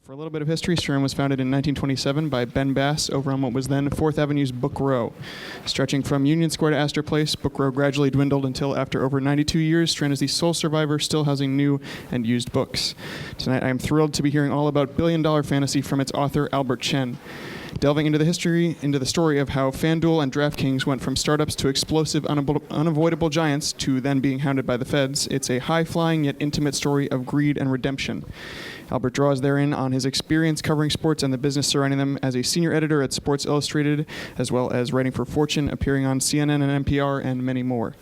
For a little bit of history, Strand was founded in 1927 by Ben Bass over on what was then 4th Avenue's Book Row. Stretching from Union Square to Astor Place, Book Row gradually dwindled until after over 92 years, Strand is the sole survivor still housing new and used books. Tonight I am thrilled to be hearing all about billion-dollar fantasy from its author, Albert Chen. Delving into the story of how FanDuel and DraftKings went from startups to explosive, unavoidable giants to then being hounded by the feds, it's a high-flying yet intimate story of greed and redemption. Albert draws therein on his experience covering sports and the business surrounding them as a senior editor at Sports Illustrated, as well as writing for Fortune, appearing on CNN and NPR, and many more.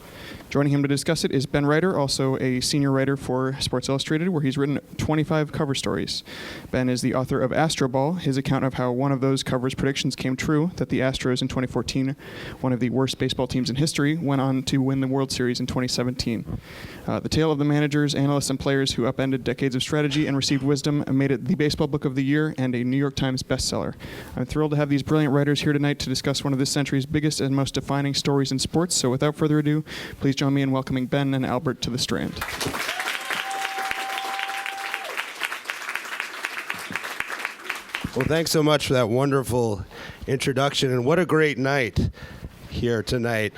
Joining him to discuss it is Ben Reiter, also a senior writer for Sports Illustrated, where he's written 25 cover stories. Ben is the author of Astro Ball, his account of how one of those covers' predictions came true, that the Astros in 2014, one of the worst baseball teams in history, went on to win the World Series in 2017. The tale of the managers, analysts, and players who upended decades of strategy and received wisdom made it the baseball book of the year and a New York Times bestseller. I'm thrilled to have these brilliant writers here tonight to discuss one of this century's biggest and most defining stories in sports. So without further ado, please join me in welcoming Ben and Albert to the Strand. Well, thanks so much for that wonderful introduction, and what a great night here tonight.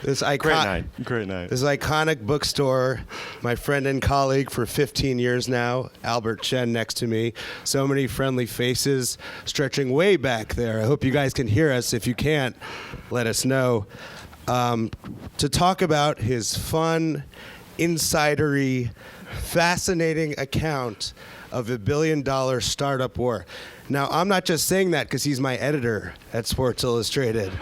Great night. This iconic bookstore, my friend and colleague for 15 years now, Albert Chen next to me. So many friendly faces stretching way back there. I hope you guys can hear us. If you can't, let us know. To talk about his fun, insidery, fascinating account of a billion-dollar startup war. Now, I'm not just saying that because he's my editor at Sports Illustrated.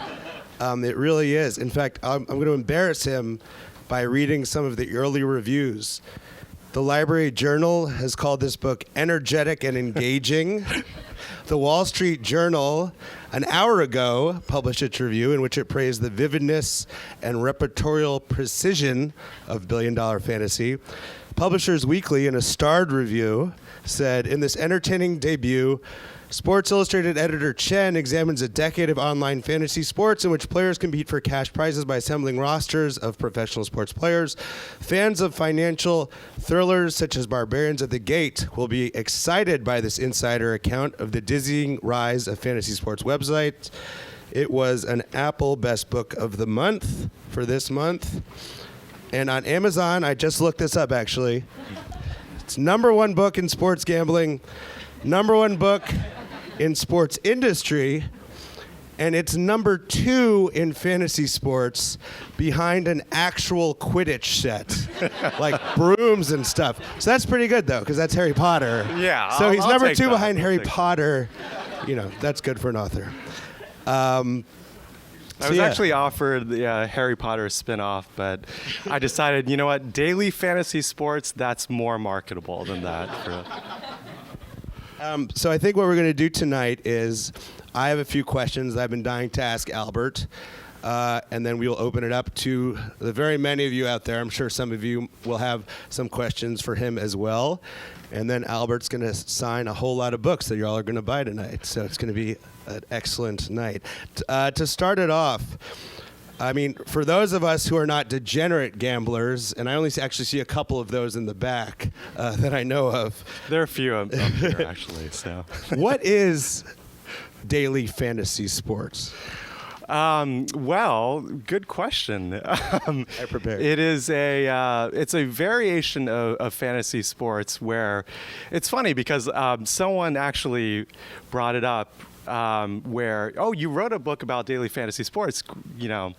It really is. In fact, I'm going to embarrass him by reading some of the early reviews. The Library Journal has called this book energetic and engaging. The Wall Street Journal, an hour ago, published its review in which it praised the vividness and repertorial precision of billion-dollar fantasy. Publishers Weekly, in a starred review, said, in this entertaining debut, Sports Illustrated editor Chen examines a decade of online fantasy sports in which players compete for cash prizes by assembling rosters of professional sports players. Fans of financial thrillers such as Barbarians at the Gate will be excited by this insider account of the dizzying rise of fantasy sports websites. It was an Apple Best Book of the Month for this month. And on Amazon, I just looked this up actually. It's #1 book in sports gambling, #1 book in sports industry, and it's #2 in fantasy sports behind an actual Quidditch set, like brooms and stuff. So that's pretty good though, because that's Harry Potter. Yeah. So he's I'll take #2 that. behind Harry Potter. You know, that's good for an author. I was actually offered the Harry Potter spinoff, but I decided, you know what, daily fantasy sports, that's more marketable than that. So I think what we're going to do tonight is I have a few questions I've been dying to ask Albert, and then we'll open it up to the very many of you out there. I'm sure some of you will have some questions for him as well. And then Albert's going to sign a whole lot of books that you all are going to buy tonight. So it's going to be an excellent night. To start it off, I mean, for those of us who are not degenerate gamblers, and I only actually see a couple of those in the back that I know of. There are a few up here, actually. So, what is daily fantasy sports? Well, good question. I prepared. It is it's a variation of fantasy sports where it's funny because someone actually brought it up. Where, oh, you wrote a book about daily fantasy sports, you know,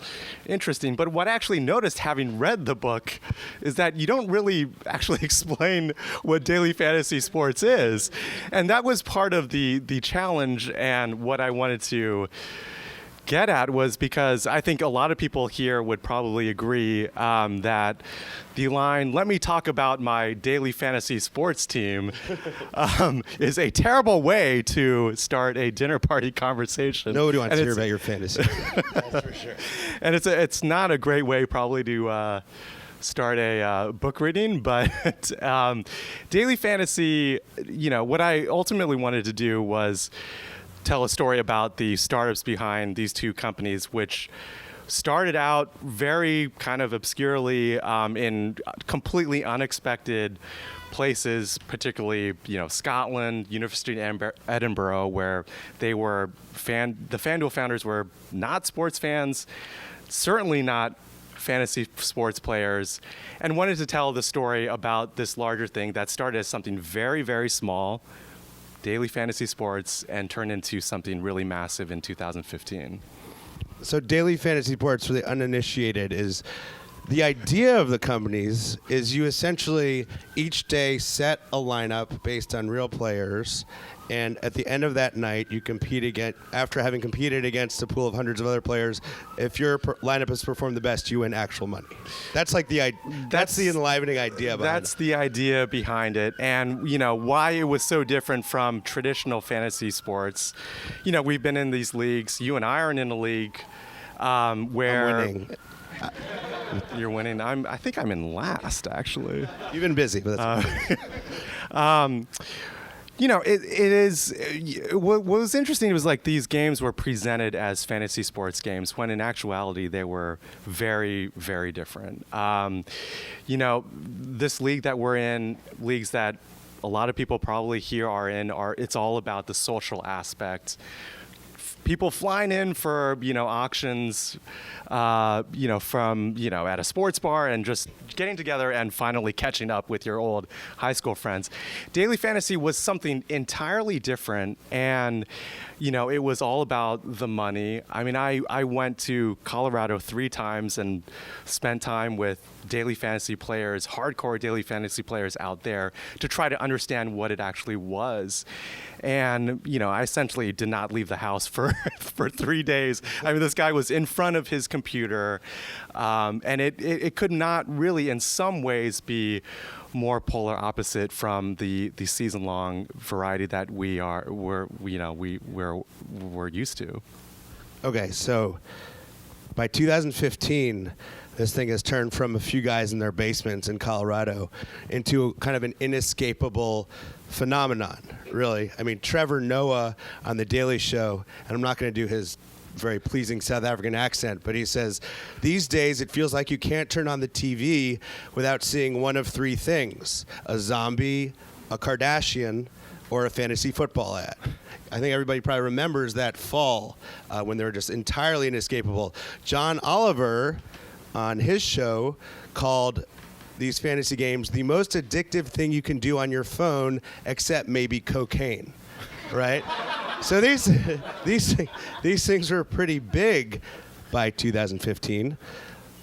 interesting. But what I actually noticed having read the book is that you don't really actually explain what daily fantasy sports is. And that was part of the challenge, and what I wanted to get at was because I think a lot of people here would probably agree that the line, let me talk about my daily fantasy sports team, is a terrible way to start a dinner party conversation. Nobody wants to hear about your fantasy. That's for sure. And it's not a great way probably to start a book reading, but daily fantasy, you know, what I ultimately wanted to do was tell a story about the startups behind these two companies, which started out very kind of obscurely in completely unexpected places, particularly Scotland, University of Edinburgh, where they were the FanDuel founders were not sports fans, certainly not fantasy sports players, and wanted to tell the story about this larger thing that started as something very, very small, daily fantasy sports, and turned into something really massive in 2015. So daily fantasy sports, for the uninitiated, is the idea of the companies is you essentially each day set a lineup based on real players, and at the end of that night you compete again. After having competed against a pool of hundreds of other players, if your lineup has performed the best, you win actual money. That's like that's the enlivening idea behind That's the idea behind it, and why it was so different from traditional fantasy sports. We've been in these leagues. You and I are in a league where I'm winning. You're winning. I think I'm in last, actually. You've been busy, but that's it is. What was interesting was like these games were presented as fantasy sports games when in actuality they were very, very different. This league that we're in, leagues that a lot of people probably here are in, it's all about the social aspect. People flying in for auctions, from at a sports bar and just getting together and finally catching up with your old high school friends. Daily fantasy was something entirely different, and it was all about the money. I mean, I went to Colorado 3 times and spent time with daily fantasy players, hardcore daily fantasy players out there to try to understand what it actually was. And, I essentially did not leave the house for 3 days. I mean, this guy was in front of his computer, and it could not really, in some ways, be more polar opposite from the season-long variety that we're used to. Okay, so by 2015, this thing has turned from a few guys in their basements in Colorado into kind of an inescapable phenomenon, really. I mean, Trevor Noah on The Daily Show, and I'm not going to do his very pleasing South African accent, but he says, these days it feels like you can't turn on the TV without seeing one of 3 things: a zombie, a Kardashian, or a fantasy football ad. I think everybody probably remembers that fall when they were just entirely inescapable. John Oliver on his show called these fantasy games the most addictive thing you can do on your phone, except maybe cocaine, right? So these things were pretty big by 2015,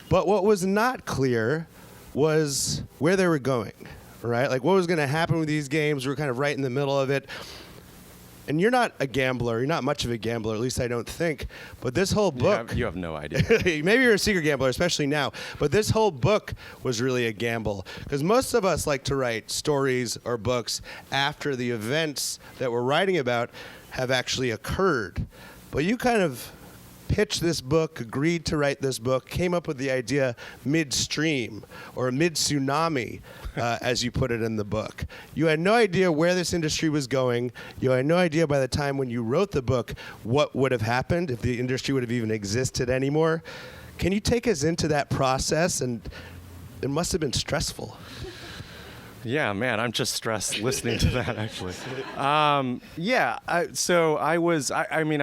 but what was not clear was where they were going, right? Like what was going to happen with these games. We were kind of right in the middle of it. And you're not a gambler. You're not much of a gambler, at least I don't think. But this whole book... You have no idea. Maybe you're a secret gambler, especially now. But this whole book was really a gamble. Because most of us like to write stories or books after the events that we're writing about have actually occurred. But you kind of pitched this book, agreed to write this book, came up with the idea midstream or mid-tsunami, as you put it in the book. You had no idea where this industry was going. You had no idea by the time when you wrote the book what would have happened, if the industry would have even existed anymore. Can you take us into that process? And it must have been stressful. Yeah, man, I'm just stressed listening to that, actually. I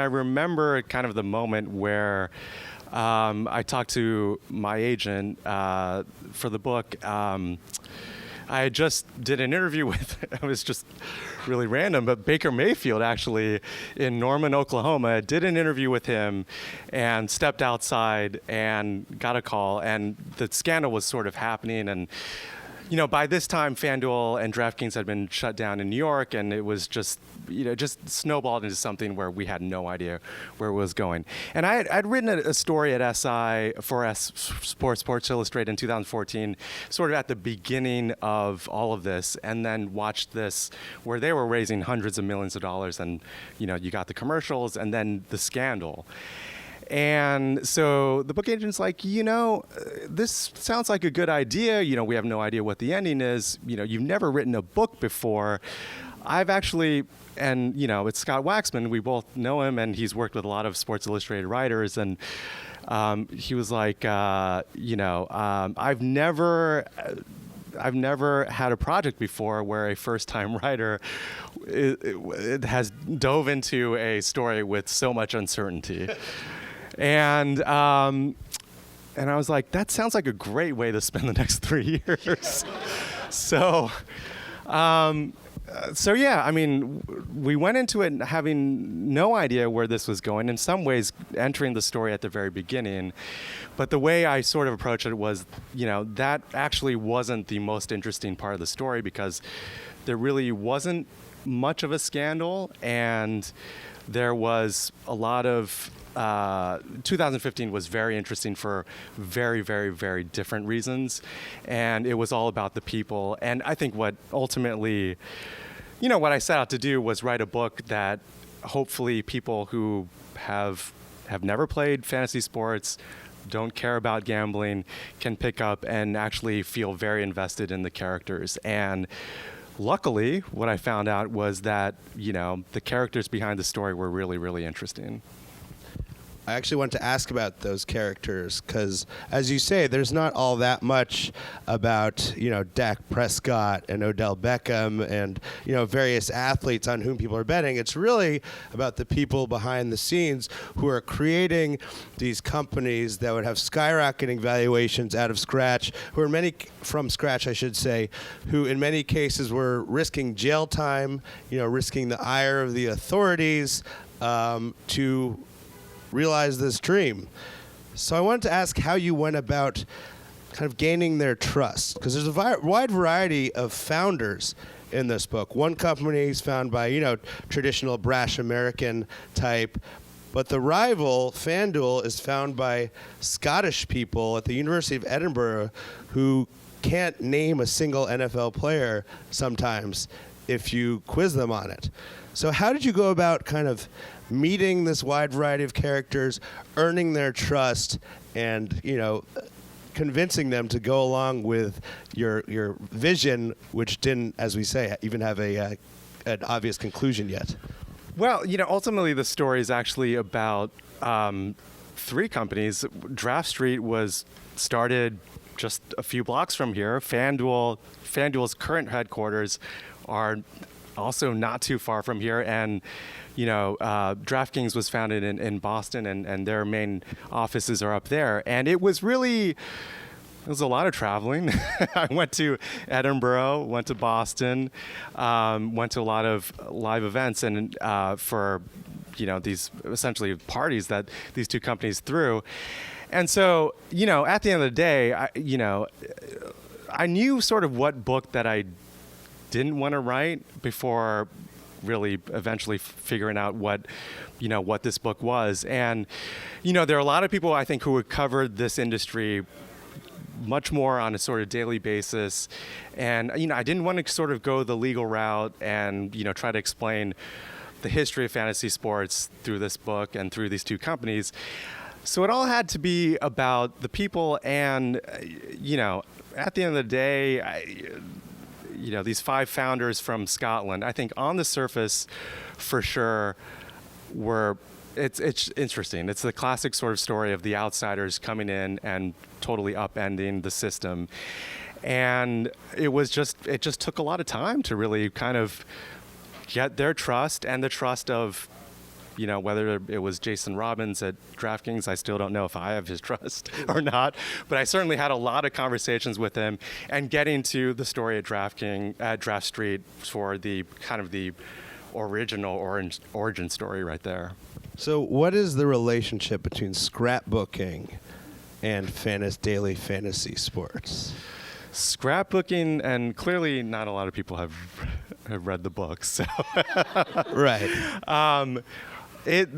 remember kind of the moment where I talked to my agent for the book. I just did an interview with, it was just really random, but Baker Mayfield actually in Norman, Oklahoma, did an interview with him and stepped outside and got a call, and the scandal was sort of happening. And by this time, FanDuel and DraftKings had been shut down in New York, and it was just snowballed into something where we had no idea where it was going. And I'd written a story at SI for Sports Illustrated in 2014, sort of at the beginning of all of this, and then watched this where they were raising hundreds of millions of dollars, and you got the commercials and then the scandal. And so the book agent's like, this sounds like a good idea. We have no idea what the ending is. You've never written a book before. I've actually, and it's Scott Waxman. We both know him, and he's worked with a lot of Sports Illustrated writers. And he was like, I've never had a project before where a first-time writer it has dove into a story with so much uncertainty. And I was like, that sounds like a great way to spend the next 3 years. So yeah, I mean, we went into it having no idea where this was going, in some ways entering the story at the very beginning. But the way I sort of approached it was, that actually wasn't the most interesting part of the story, because there really wasn't much of a scandal, and there was a lot of 2015 was very interesting for very, very, very different reasons, and it was all about the people. And I think what ultimately, what I set out to do was write a book that hopefully people who have never played fantasy sports, don't care about gambling, can pick up and actually feel very invested in the characters. And luckily, what I found out was that, the characters behind the story were really, really interesting. I actually want to ask about those characters because, as you say, there's not all that much about, Dak Prescott and Odell Beckham and, various athletes on whom people are betting. It's really about the people behind the scenes who are creating these companies that would have skyrocketing valuations out of scratch, from scratch, I should say, who in many cases were risking jail time, risking the ire of the authorities to realize this dream. So I wanted to ask how you went about kind of gaining their trust, because there's a wide variety of founders in this book. One company is found by, traditional brash American type, but the rival, FanDuel, is found by Scottish people at the University of Edinburgh who can't name a single NFL player sometimes if you quiz them on it. So how did you go about kind of meeting this wide variety of characters, earning their trust, and, convincing them to go along with your vision, which didn't, as we say, even have an obvious conclusion yet? Well, ultimately the story is actually about three companies. Draft Street was started just a few blocks from here. FanDuel's current headquarters are also not too far from here, and DraftKings was founded in Boston, and their main offices are up there. And it was a lot of traveling. I went to Edinburgh, went to Boston, went to a lot of live events, and for these essentially parties that these two companies threw. And so at the end of the day, I knew sort of what book that I didn't want to write before really eventually figuring out what this book was. And there are a lot of people, I think, who would cover this industry much more on a sort of daily basis. And I didn't want to sort of go the legal route and try to explain the history of fantasy sports through this book and through these two companies. So it all had to be about the people. And at the end of the day, these five founders from Scotland, I think on the surface, for sure, it's interesting. It's the classic sort of story of the outsiders coming in and totally upending the system. And it just took a lot of time to really kind of get their trust and the trust of, whether it was Jason Robbins at DraftKings. I still don't know if I have his trust or not, but I certainly had a lot of conversations with him, and getting to the story at Draft Street for the kind of the original origin story right there. So what is the relationship between scrapbooking and daily fantasy sports? Scrapbooking, and clearly not a lot of people have read the book, so right. The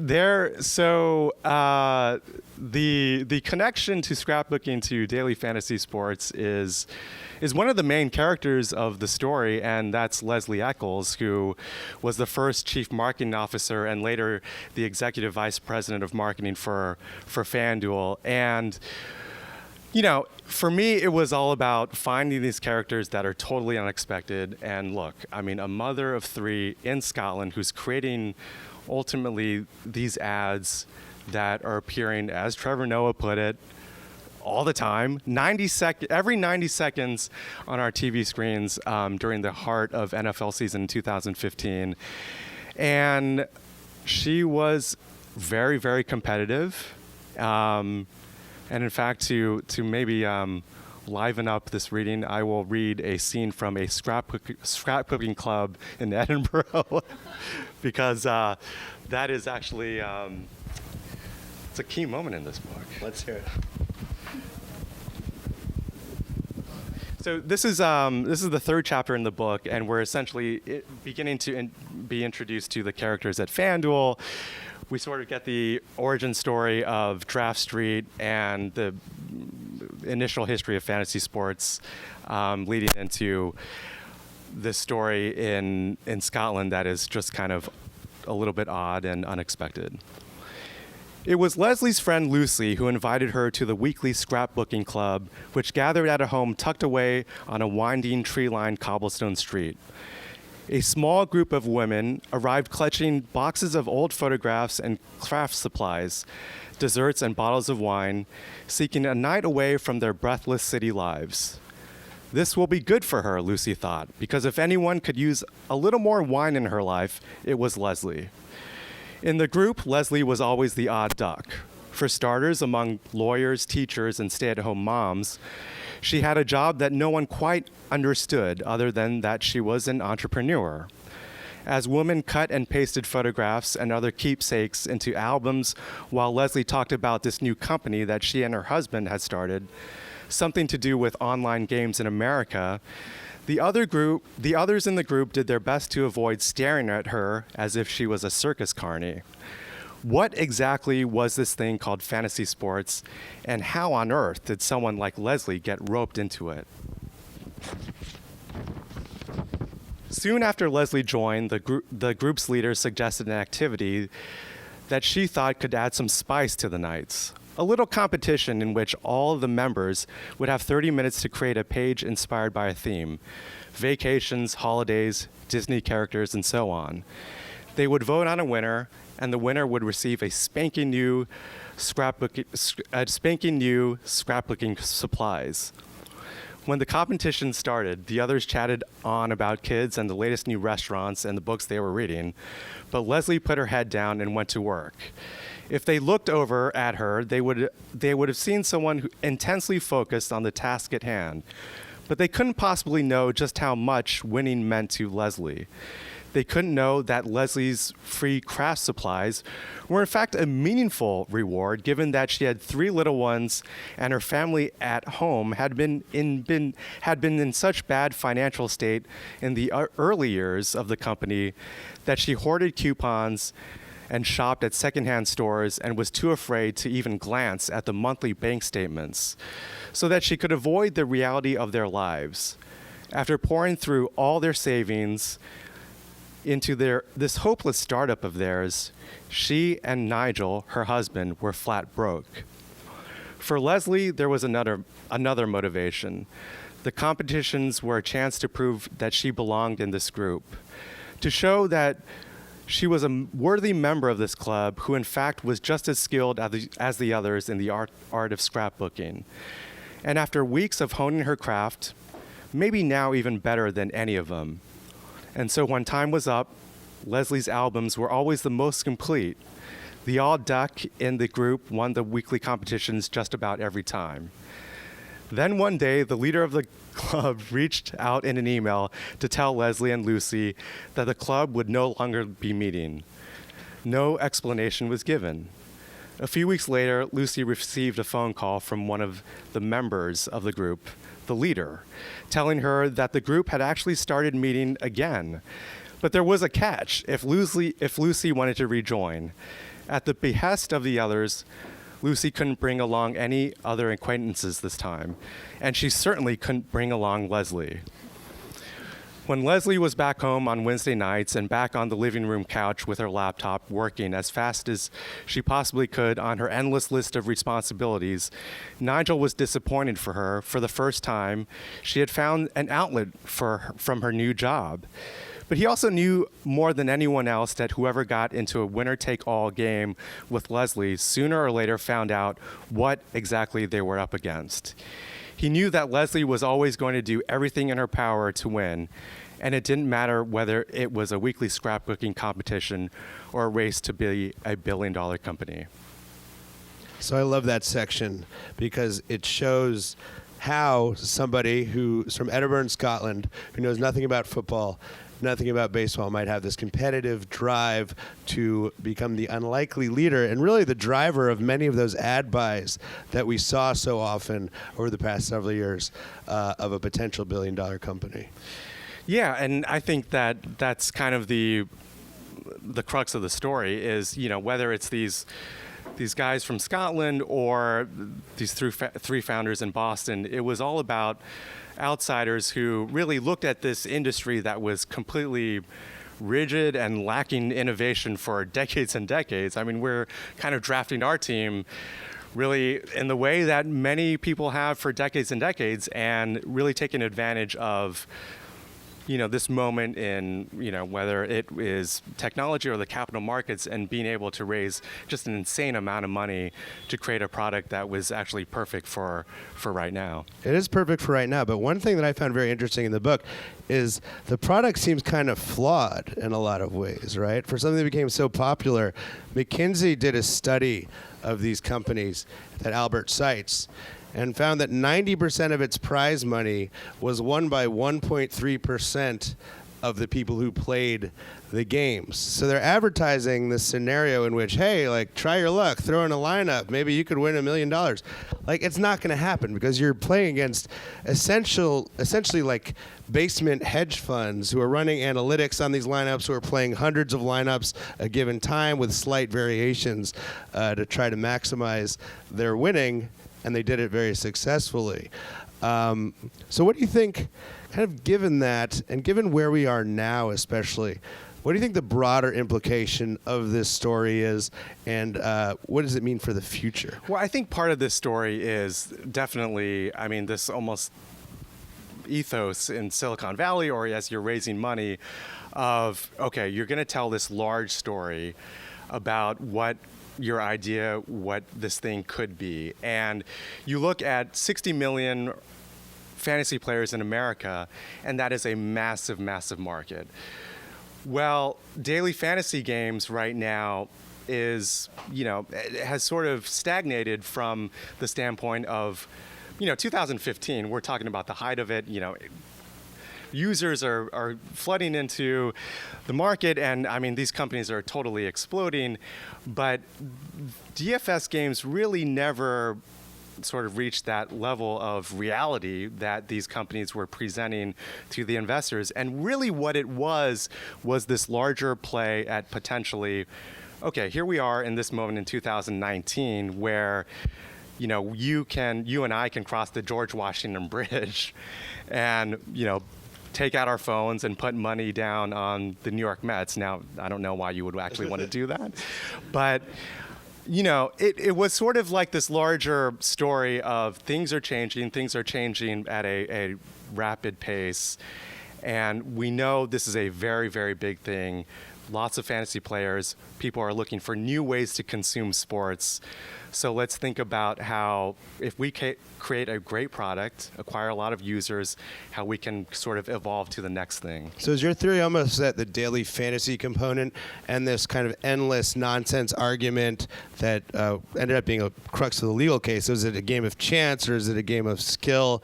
connection to scrapbooking to daily fantasy sports is one of the main characters of the story, and that's Leslie Eccles, who was the first chief marketing officer and later the executive vice president of marketing for FanDuel. And for me, it was all about finding these characters that are totally unexpected. And look, I mean, a mother of three in Scotland who's creating ultimately these ads that are appearing, as Trevor Noah put it, all the time, every 90 seconds on our TV screens during the heart of NFL season 2015. And she was very, very competitive. And in fact, to maybe liven up this reading, I will read a scene from a scrapbooking club in Edinburgh because that is actually it's a key moment in this book. Let's hear it. So this is the third chapter in the book, and we're essentially beginning to be introduced to the characters at FanDuel. We sort of get the origin story of Draft Street and the initial history of fantasy sports, leading into this story in Scotland that is just kind of a little bit odd and unexpected. It was Leslie's friend Lucy who invited her to the weekly scrapbooking club, which gathered at a home tucked away on a winding tree-lined cobblestone street. A small group of women arrived clutching boxes of old photographs and craft supplies, desserts and bottles of wine, seeking a night away from their breathless city lives. This will be good for her, Lucy thought, because if anyone could use a little more wine in her life, it was Leslie. In the group, Leslie was always the odd duck. For starters, among lawyers, teachers, and stay-at-home moms, she had a job that no one quite understood other than that she was an entrepreneur. As women cut and pasted photographs and other keepsakes into albums while Leslie talked about this new company that she and her husband had started, something to do with online games in America, the others in the group did their best to avoid staring at her as if she was a circus carny. What exactly was this thing called fantasy sports, and how on earth did someone like Leslie get roped into it? Soon after Leslie joined, the group's leader suggested an activity that she thought could add some spice to the nights. A little competition in which all of the members would have 30 minutes to create a page inspired by a theme: vacations, holidays, Disney characters, and so on. They would vote on a winner, and the winner would receive a spanking new scrapbooking supplies. When the competition started, the others chatted on about kids and the latest new restaurants and the books they were reading, but Leslie put her head down and went to work. If they looked over at her, they would have seen someone who intensely focused on the task at hand, but they couldn't possibly know just how much winning meant to Leslie. They couldn't know that Leslie's free craft supplies were in fact a meaningful reward, given that she had 3 little ones and her family at home had been in such bad financial state in the early years of the company that she hoarded coupons and shopped at secondhand stores and was too afraid to even glance at the monthly bank statements so that she could avoid the reality of their lives. After pouring through all their savings into this hopeless startup of theirs, she and Nigel, her husband, were flat broke. For Leslie, there was another motivation. The competitions were a chance to prove that she belonged in this group, to show that she was a worthy member of this club who in fact was just as skilled as the others in the art of scrapbooking. And after weeks of honing her craft, maybe now even better than any of them. And so when time was up, Leslie's albums were always the most complete. The odd duck in the group won the weekly competitions just about every time. Then one day, the leader of the club reached out in an email to tell Leslie and Lucy that the club would no longer be meeting. No explanation was given. A few weeks later, Lucy received a phone call from one of the members of the group, the leader, telling her that the group had actually started meeting again. But there was a catch if Lucy wanted to rejoin. At the behest of the others, Lucy couldn't bring along any other acquaintances this time, and she certainly couldn't bring along Leslie. When Leslie was back home on Wednesday nights and back on the living room couch with her laptop working as fast as she possibly could on her endless list of responsibilities, Nigel was disappointed for her. For the first time, she had found an outlet from her new job. But he also knew more than anyone else that whoever got into a winner-take-all game with Leslie sooner or later found out what exactly they were up against. He knew that Leslie was always going to do everything in her power to win, and it didn't matter whether it was a weekly scrapbooking competition or a race to be a billion-dollar company. So I love that section because it shows how somebody who's from Edinburgh, Scotland, who knows nothing about football, nothing about baseball, might have this competitive drive to become the unlikely leader and really the driver of many of those ad buys that we saw so often over the past several years of a potential billion-dollar company. Yeah, and I think that that's kind of the crux of the story is, whether it's these guys from Scotland or these three founders in Boston, it was all about outsiders who really looked at this industry that was completely rigid and lacking innovation for decades and decades. I mean, we're kind of drafting our team really in the way that many people have for decades and decades, and really taking advantage of this moment in, whether it is technology or the capital markets, and being able to raise just an insane amount of money to create a product that was actually perfect for right now. It is perfect for right now, but one thing that I found very interesting in the book is the product seems kind of flawed in a lot of ways, right? For something that became so popular, McKinsey did a study of these companies that Albert cites, and found that 90% of its prize money was won by 1.3% of the people who played the games. So they're advertising this scenario in which, hey, like, try your luck, throw in a lineup, maybe you could win $1 million. Like, it's not going to happen because you're playing against essentially like basement hedge funds who are running analytics on these lineups, who are playing hundreds of lineups a given time with slight variations to try to maximize their winning. And they did it very successfully. So what do you think, kind of given that, and given where we are now especially, what do you think the broader implication of this story is, and what does it mean for the future? Well, I think part of this story is definitely, this almost ethos in Silicon Valley, or as you're raising money, of, okay, you're going to tell this large story about what your idea, what this thing could be. And you look at 60 million fantasy players in America, and that is a massive, massive market. Well, daily fantasy games right now is, it has sort of stagnated from the standpoint of, 2015, we're talking about the height of it, users are flooding into the market, and these companies are totally exploding, but DFS games really never sort of reached that level of reality that these companies were presenting to the investors. And really what it was this larger play at potentially, okay, here we are in this moment in 2019 where you and I can cross the George Washington Bridge and take out our phones and put money down on the New York Mets. Now, I don't know why you would actually want to do that, but it was sort of like this larger story of things are changing at a rapid pace, and we know this is a very, very big thing. Lots of fantasy players, people are looking for new ways to consume sports. So let's think about how, if we create a great product, acquire a lot of users, how we can sort of evolve to the next thing. So is your theory almost that the daily fantasy component and this kind of endless nonsense argument that ended up being a crux of the legal case, is it a game of chance or is it a game of skill?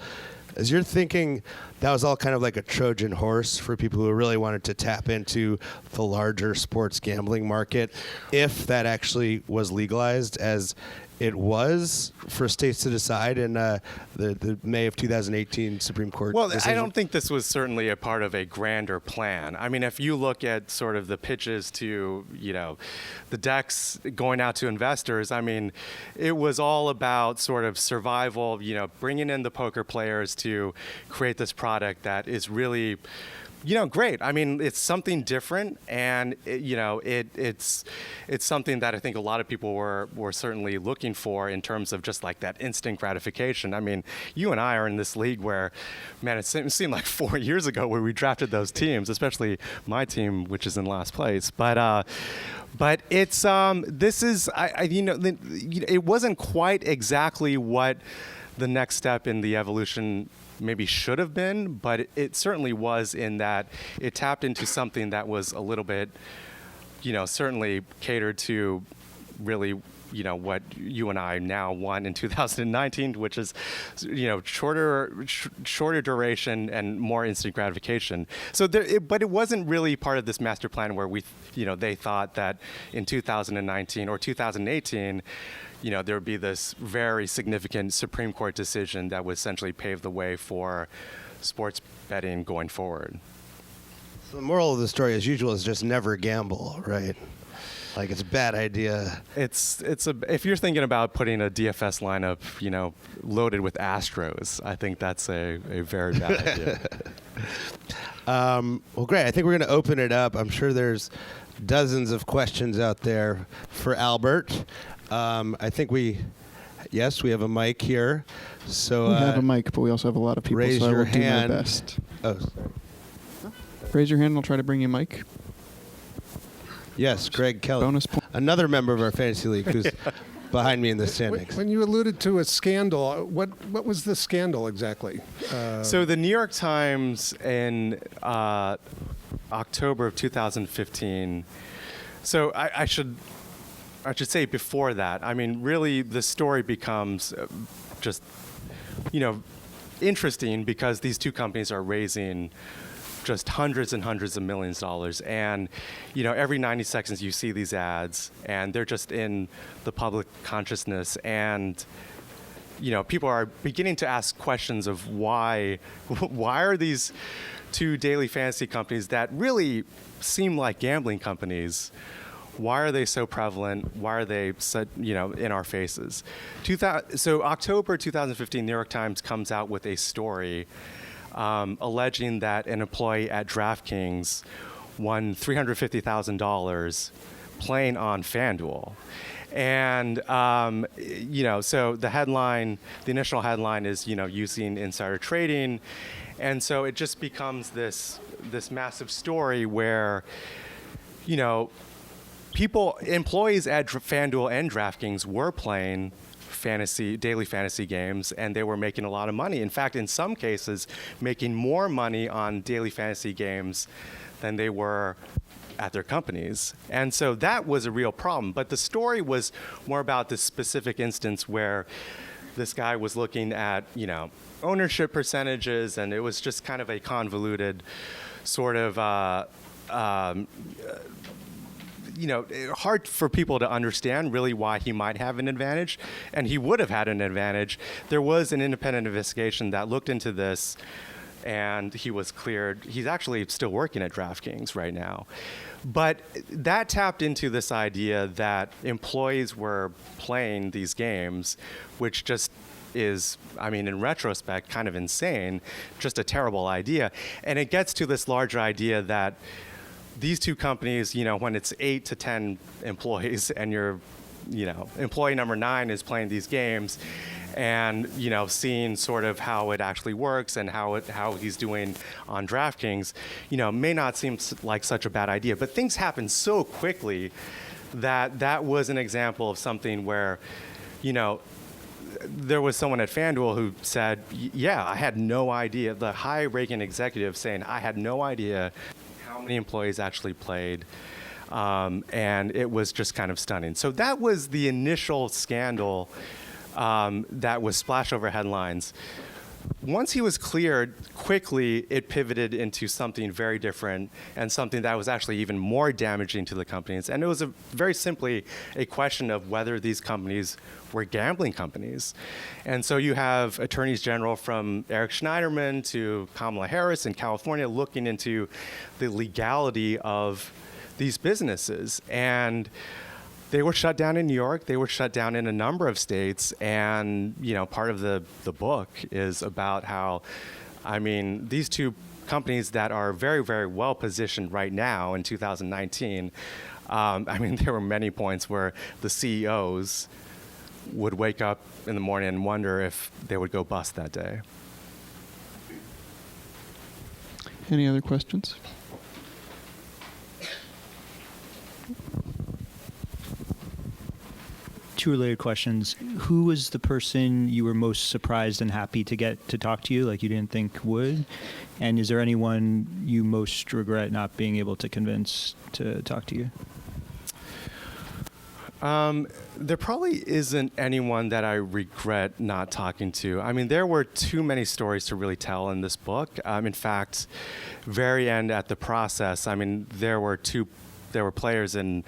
Is your thinking that was all kind of like a Trojan horse for people who really wanted to tap into the larger sports gambling market, if that actually was legalized, as it was for states to decide in the May of 2018 Supreme Court decision? I don't think this was certainly a part of a grander plan. If you look at sort of the pitches to, the decks going out to investors, it was all about sort of survival, bringing in the poker players to create this product that is really Great. I mean, it's something different, and it's something that I think a lot of people were certainly looking for in terms of just like that instant gratification. I mean, you and I are in this league where, man, it seemed like 4 years ago where we drafted those teams, especially my team, which is in last place. But it's it wasn't quite exactly what the next step in the evolution maybe should have been, but it certainly was, in that it tapped into something that was a little bit, certainly catered to really, what you and I now want in 2019, which is, shorter duration and more instant gratification. So, but it wasn't really part of this master plan where they thought that in 2019 or 2018, there would be this very significant Supreme Court decision that would essentially pave the way for sports betting going forward. So the moral of the story, as usual, is just never gamble, right? Like, it's a bad idea. If you're thinking about putting a DFS lineup, loaded with Astros, I think that's a very bad idea. Well, great. I think we're going to open it up. I'm sure there's dozens of questions out there for Albert. I think we have a mic here. So we have a mic, but we also have a lot of people. Raise so your I will hand. do my best. Oh, Raise your hand, and I'll try to bring you a mic. yes, Greg Kelly, Bonus point. another member of our fantasy league, who's behind me in the standings. When you alluded to a scandal, what was the scandal exactly? So the New York Times in October of 2015. So I should say before that. I mean, really, the story becomes just, interesting because these two companies are raising just hundreds and hundreds of millions of dollars. And, every 90 seconds you see these ads, and they're just in the public consciousness. And, people are beginning to ask questions of why are these two daily fantasy companies that really seem like gambling companies, why are they so prevalent? Why are they so, in our faces? So October 2015, New York Times comes out with a story alleging that an employee at DraftKings won $350,000 playing on FanDuel. And, so the initial headline is, using insider trading. And so it just becomes this massive story where, employees at FanDuel and DraftKings were playing daily fantasy games, and they were making a lot of money. In fact, in some cases, making more money on daily fantasy games than they were at their companies. And so that was a real problem. But the story was more about this specific instance where this guy was looking at, ownership percentages, and it was just kind of a convoluted sort of hard for people to understand really why he might have an advantage, and he would have had an advantage. There was an independent investigation that looked into this, and he was cleared. He's actually still working at DraftKings right now. But that tapped into this idea that employees were playing these games, which just is, in retrospect, kind of insane, just a terrible idea. And it gets to this larger idea that these two companies, when it's 8 to 10 employees and your, employee number 9 is playing these games and, seeing sort of how it actually works and how he's doing on DraftKings, may not seem like such a bad idea. But things happen so quickly that was an example of something where, there was someone at FanDuel who said, yeah, I had no idea, the high-ranking executive saying, I had no idea how many employees actually played, and it was just kind of stunning. So that was the initial scandal that was splash over headlines. Once he was cleared, quickly it pivoted into something very different and something that was actually even more damaging to the companies. And it was very simply a question of whether these companies were gambling companies. And so you have attorneys general from Eric Schneiderman to Kamala Harris in California looking into the legality of these businesses. And they were shut down in New York. They were shut down in a number of states. And, part of the book is about how, these two companies that are very, very well positioned right now in 2019. I mean, there were many points where the CEOs would wake up in the morning and wonder if they would go bust that day. Any other questions? Two related questions. Who was the person you were most surprised and happy to get to talk to you, like you didn't think would? And is there anyone you most regret not being able to convince to talk to you? There probably isn't anyone that I regret not talking to. I mean, there were too many stories to really tell in this book. In fact, very end at the process, I mean, there were players in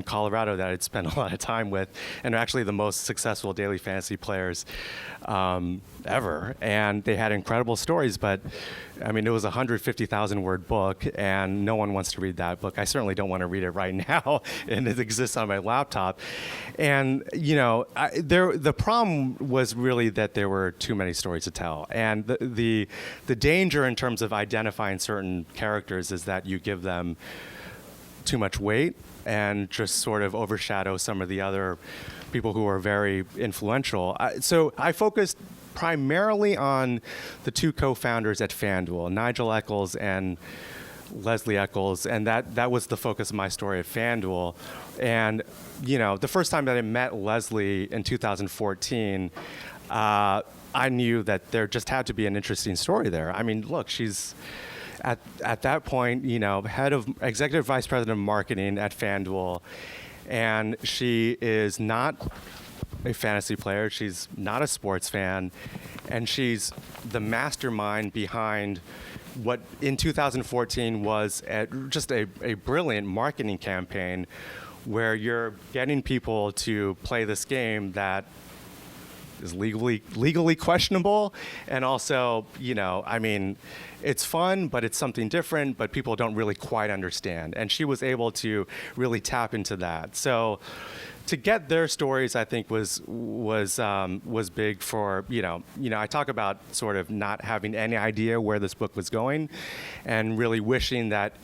Colorado that I'd spent a lot of time with, and actually the most successful daily fantasy players ever. And they had incredible stories, but I mean, it was a 150,000 word book, and no one wants to read that book. I certainly don't want to read it right now, and it exists on my laptop. And the problem was really that there were too many stories to tell. And the danger in terms of identifying certain characters is that you give them too much weight and just sort of overshadow some of the other people who are very influential. So I focused primarily on the two co-founders at FanDuel, Nigel Eccles and Leslie Eccles, and that was the focus of my story at FanDuel. And the first time that I met Leslie in 2014, I knew that there just had to be an interesting story there. I mean, look, she's at that point, head of executive vice president of marketing at FanDuel, and she is not a fantasy player. She's not a sports fan, and she's the mastermind behind what in 2014 was just a brilliant marketing campaign where you're getting people to play this game that is legally questionable, and also, I mean, it's fun, but it's something different, but people don't really quite understand. And she was able to really tap into that. So to get their stories, I think was big for, I talk about sort of not having any idea where this book was going and really wishing that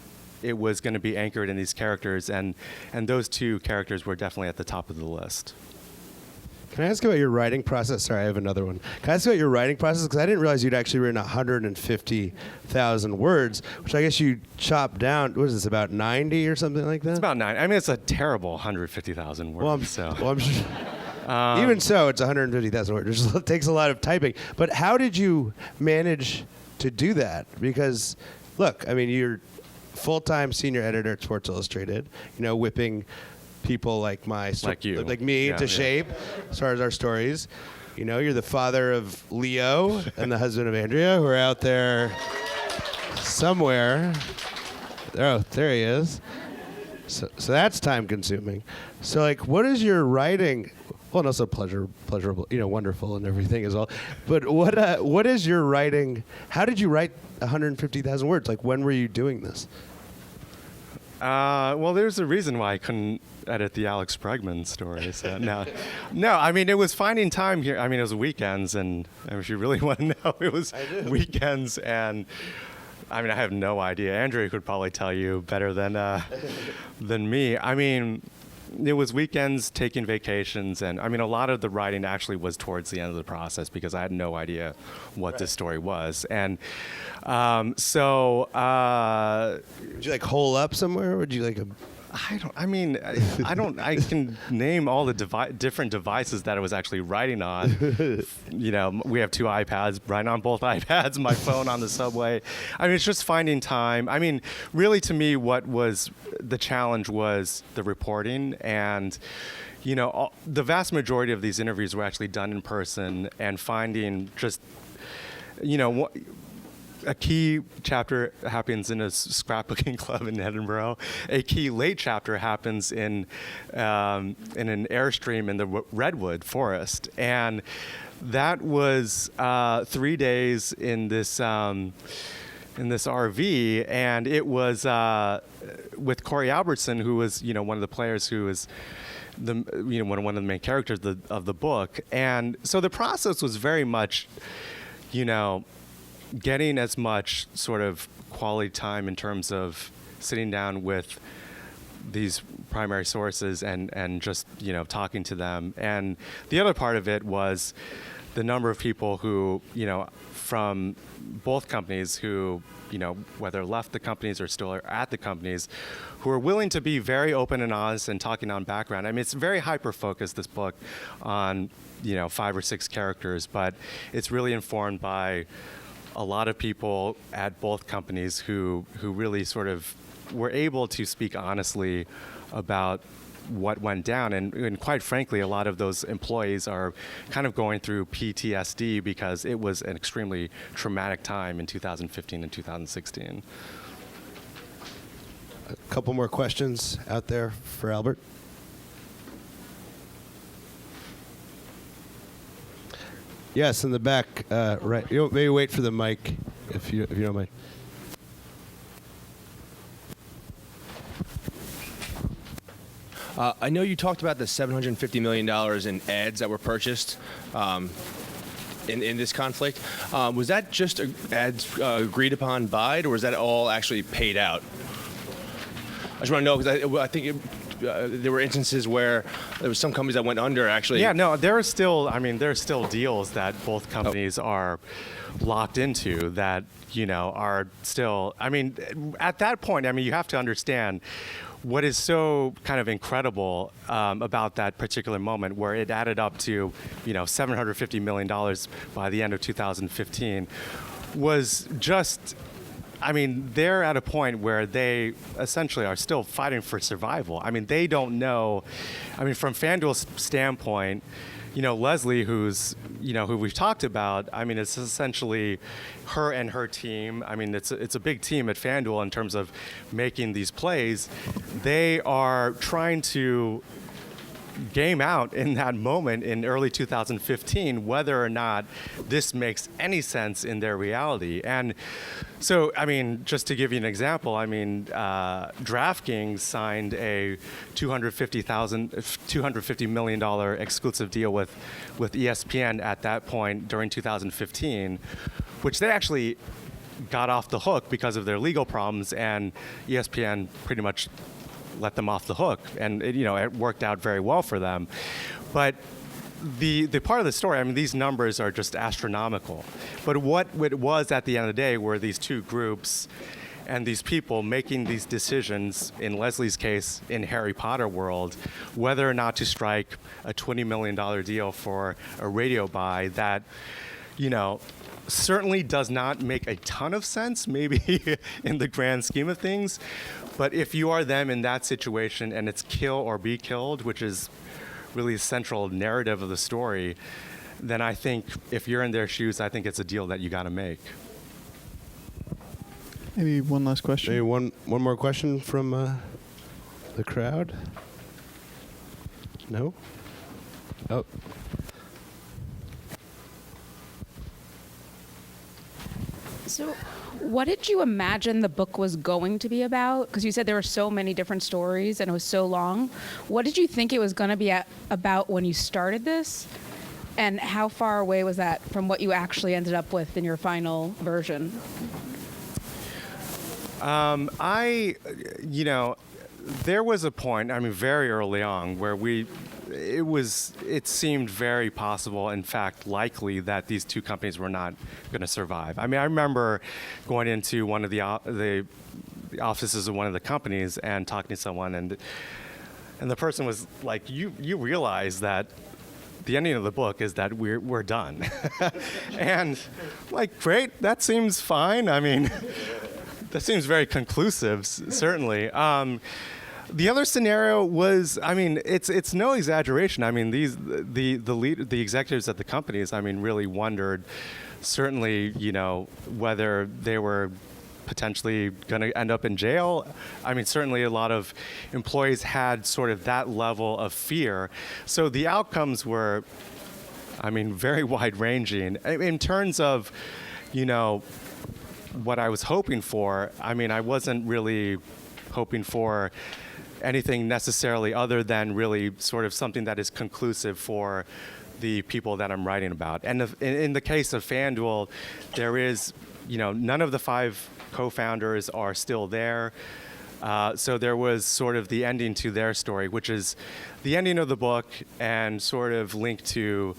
it was going to be anchored in these characters. And those two characters were definitely at the top of the list. Can I ask about your writing process? Sorry, I have another one. Can I ask about your writing process? Because I didn't realize you'd actually written 150,000 words, which I guess you chopped down. What is this, about 90 or something like that? It's about 9. I mean, it's a terrible 150,000 words. I'm sure. Even so, it's 150,000 words. It takes a lot of typing. But how did you manage to do that? Because, look, I mean, you're full-time senior editor at Sports Illustrated, whipping people like me to shape as far as our stories. You're the father of Leo and the husband of Andrea, who are out there somewhere. Oh, there he is. So that's time consuming. So what is your writing? Well, and also pleasurable, wonderful and everything as well. But what is your writing? How did you write 150,000 words? When were you doing this? Well, there's a reason why I couldn't edit the Alex Bregman story. So no, I mean, it was finding time here. I mean, it was weekends, and if you really want to know, it was weekends. And I mean, I have no idea. Andrea could probably tell you better than me. I mean, it was weekends, taking vacations, and I mean, a lot of the writing actually was towards the end of the process because I had no idea what this story was. And would you hole up somewhere? Or would you I can name all the different devices that I was actually writing on. We have two iPads, writing on both iPads, my phone on the subway. I mean, it's just finding time. I mean, really to me, what was the challenge was the reporting, and the vast majority of these interviews were actually done in person, and finding just, a key chapter happens in a scrapbooking club in Edinburgh. A key late chapter happens in an airstream in the redwood forest, and that was 3 days in this RV, and it was with Corey Albertson, who was one of the players who was one of the main characters of the book, and so the process was very much getting as much sort of quality time in terms of sitting down with these primary sources and just, talking to them. And the other part of it was the number of people who, from both companies who, whether left the companies or still are at the companies, who are willing to be very open and honest and talking on background. I mean, it's very hyper-focused, this book, on, 5 or 6 characters, but it's really informed by a lot of people at both companies who really sort of were able to speak honestly about what went down. And quite frankly, a lot of those employees are kind of going through PTSD because it was an extremely traumatic time in 2015 and 2016. A couple more questions out there for Albert. Yes, in the back, right. Maybe wait for the mic if you don't mind. I know you talked about the $750 million in ads that were purchased in this conflict. Was that just ads agreed upon by, or was that all actually paid out? I just want to know, because I think there were instances where there was some companies that went under, actually. Yeah, no, there are still deals that both companies are locked into that, are still, at that point, you have to understand what is so kind of incredible about that particular moment, where it added up to, $750 million by the end of 2015, was just, they're at a point where they essentially are still fighting for survival. They don't know. From FanDuel's standpoint, Leslie, who we've talked about, it's essentially her and her team. It's a big team at FanDuel in terms of making these plays. They are trying to game out in that moment in early 2015 whether or not this makes any sense in their reality. And so, just to give you an example, DraftKings signed a $250 million exclusive deal with ESPN at that point during 2015, which they actually got off the hook because of their legal problems, and ESPN pretty much let them off the hook, and it worked out very well for them. But the part of the story, these numbers are just astronomical. But what it was at the end of the day were these two groups and these people making these decisions, in Leslie's case, in Harry Potter world, whether or not to strike a $20 million deal for a radio buy that, certainly does not make a ton of sense, maybe in the grand scheme of things. But if you are them in that situation and it's kill or be killed, which is really the central narrative of the story, then I think if you're in their shoes, I think it's a deal that you got to make. Maybe one last question. Maybe one more question from the crowd. No? Oh. So what did you imagine the book was going to be about? Because you said there were so many different stories and it was so long. What did you think it was going to be about when you started this? And how far away was that from what you actually ended up with in your final version? There was a point, very early on, where it seemed very possible, in fact, likely, that these two companies were not going to survive. I remember going into one of the offices of one of the companies and talking to someone, and the person was like, "You realize that the ending of the book is that we're done," and like, great, that seems fine. That seems very conclusive, certainly. The other scenario was, it's no exaggeration. The executives at the companies, really wondered, certainly, whether they were potentially going to end up in jail. Certainly a lot of employees had sort of that level of fear. So the outcomes were, very wide-ranging. In terms of, what I was hoping for, I wasn't really hoping for anything necessarily other than really sort of something that is conclusive for the people that I'm writing about. And in the case of FanDuel, there is none of the 5 co-founders are still there. So there was sort of the ending to their story, which is the ending of the book and sort of linked to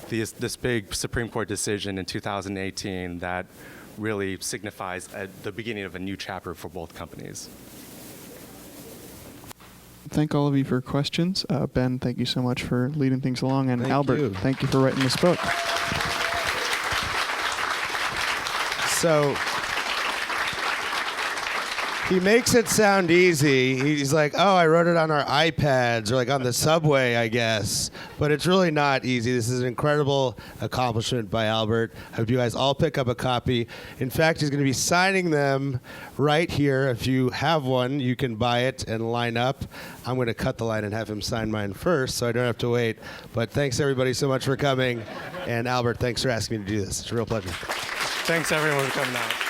this big Supreme Court decision in 2018 that really signifies the beginning of a new chapter for both companies. Thank all of you for questions. Ben, thank you so much for leading things along. And Thank Albert, you. thank you for writing this book. So he makes it sound easy. He's like, oh, I wrote it on our iPads or like on the subway, I guess. But it's really not easy. This is an incredible accomplishment by Albert. I hope you guys all pick up a copy. In fact, he's going to be signing them right here. If you have one, you can buy it and line up. I'm going to cut the line and have him sign mine first so I don't have to wait. But thanks, everybody, so much for coming. And Albert, thanks for asking me to do this. It's a real pleasure. Thanks, everyone, for coming out.